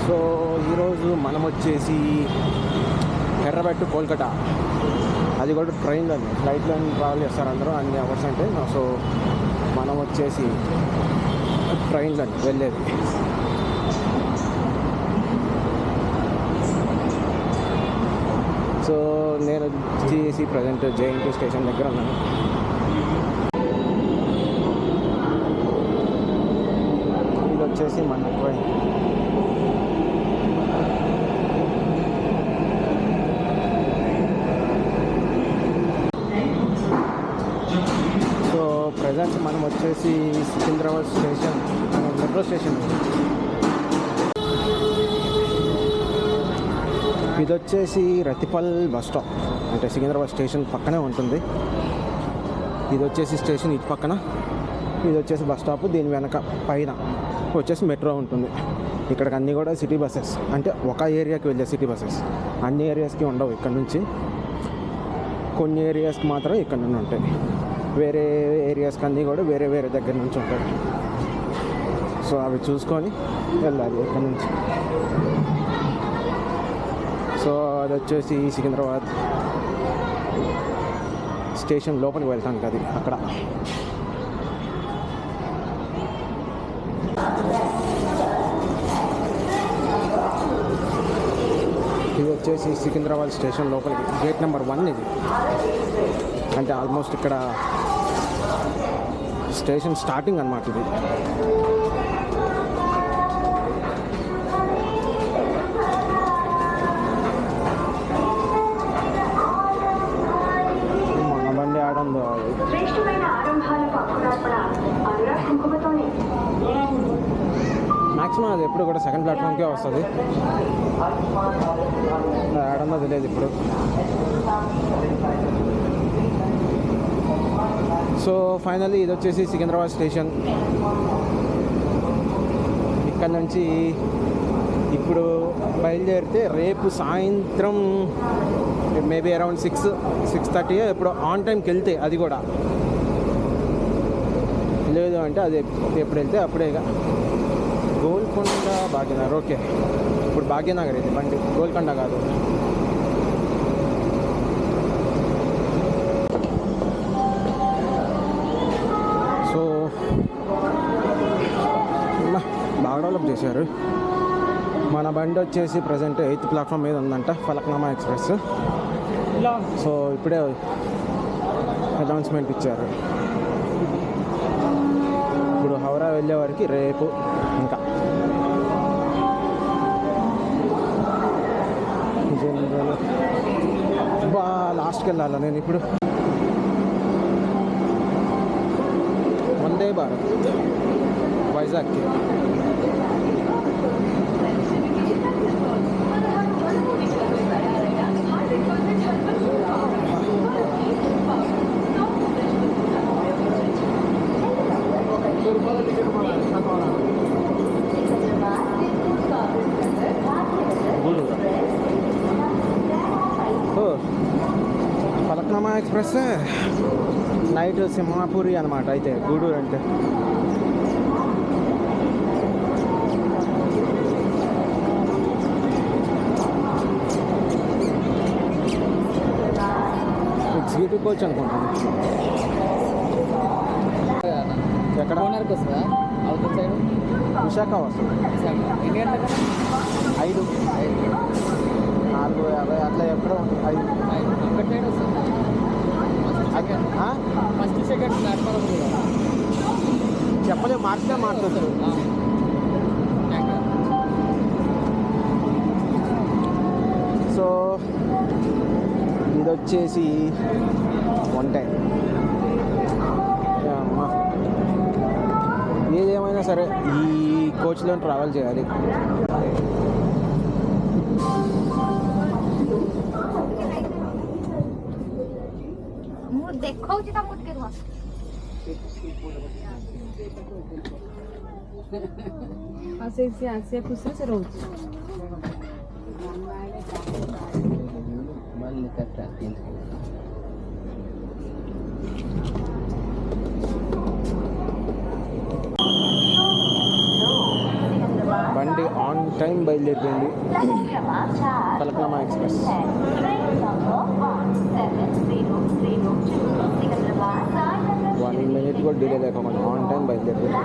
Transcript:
So ఈరోజు మనం వచ్చేసి ఎర్రబెట్టు కోల్కతా, అది కూడా ట్రైన్లో, ఫ్లైట్లో ట్రావెల్ చేస్తారు అందరూ అన్ని అవర్స్ అంటే. సో మనం వచ్చేసి ట్రైన్లో వెళ్ళేది. సో నేను వచ్చేసి ప్రజెంట్ జేఎన్టీ స్టేషన్ దగ్గర ఉన్నాను. ఇది వచ్చేసి మన ట్రైన్. సో ప్రజెంట్ మనం వచ్చేసి సికింద్రాబాద్ స్టేషన్, మెట్రో స్టేషన్. ఇది వచ్చేసి రతిపల్ బస్ స్టాప్, అంటే సికింద్రాబాద్ స్టేషన్ పక్కనే ఉంటుంది. ఇది వచ్చేసి స్టేషన్ ఇటు పక్కన, ఇది వచ్చేసి బస్ స్టాప్. దీని వెనక పైన వచ్చేసి మెట్రో ఉంటుంది. ఇక్కడికి అన్నీ కూడా సిటీ బస్సెస్, అంటే ఒక ఏరియాకి వెళ్ళే సిటీ బస్సెస్. అన్ని ఏరియాస్కి ఉండవు ఇక్కడ నుంచి, కొన్ని ఏరియాస్కి మాత్రం ఇక్కడ నుండి ఉంటాయి. వేరే ఏరియాస్కి అన్నీ కూడా వేరే వేరే దగ్గర నుంచి ఉంటాయి. సో అవి చూసుకొని వెళ్ళాలి ఇక్కడ నుంచి. సో అది వచ్చేసి సికింద్రాబాద్ స్టేషన్ లోపలికి వెళ్తాను కదా, అక్కడ. ఇది వచ్చేసి సికింద్రాబాద్ స్టేషన్ లోపలికి గేట్ నెంబర్ 1 ఇది. అంటే ఆల్మోస్ట్ ఇక్కడ స్టేషన్ స్టార్టింగ్ అన్నమాట ఇది. మన బండి ఆడందో మ్యాక్సిమం అది ఎప్పుడు కూడా సెకండ్ ప్లాట్ఫామ్కే వస్తుంది. ఆడందో తెలియదు ఇప్పుడు. సో ఫైనల్లీ ఇది వచ్చేసి సికింద్రాబాద్ స్టేషన్. ఇక్కడ నుంచి ఇప్పుడు బయలుదేరితే రేపు సాయంత్రం మేబీ అరౌండ్ 6-6:30 ఎప్పుడు ఆన్ టైంకి వెళ్తే, అది కూడా లేదు అంటే అది ఎప్పుడు వెళ్తే అప్పుడే. గోల్కొండ భాగ్యనగర్, ఓకే. ఇప్పుడు భాగ్యనగర్ ఇది బండి, గోల్కొండ కాదు. సో బాగా డెవలప్ చేశారు. మన బండి వచ్చేసి ప్రజెంట్ 8th ప్లాట్ఫామ్ మీద ఉందంట, ఫలక్నామా ఎక్స్ప్రెస్. సో ఇప్పుడే అనౌన్స్మెంట్ ఇచ్చారు. ఇప్పుడు హౌరా వెళ్ళే వారికి రేపు ఇంకా లాస్ట్కి వెళ్ళాలా నేను ఇప్పుడు. వందే భారత్ వైజాగ్కి. ఫలక్నామా ఎక్స్ప్రెస్ నైట్ సింహాపూరి అనమాట. అయితే గూడూరు అంటే ఎగ్జిక్యూటివ్ కోచ్ అనుకుంటాను. ఎక్కడ విశాఖ వస్తుంది. 5, 4:50 అట్లా ఎక్కడో ఉంది. 5 ఫస్ట్ సెకండ్ ప్లాట్ఫామ్ చెప్పలేదు, మార్చితే మాట్లాడుతారు. సో ఇది వచ్చేసి 1 టైం. ఏదేమైనా సరే ఈ కోచ్లో ట్రావెల్ చేయాలి. ଦେଖଉଛି ତା ମୁଟ କେତେ ସେ ଖୁସିରେ ସେ ରହୁଛି। బండి ఆన్ టైం బయలుదేరిపోయింది. ఫలక్నామా ఎక్స్ప్రెస్ 1 minute కూడా డిలే లేకుండా ఆన్ టైం బయలుదేరిపోయింది.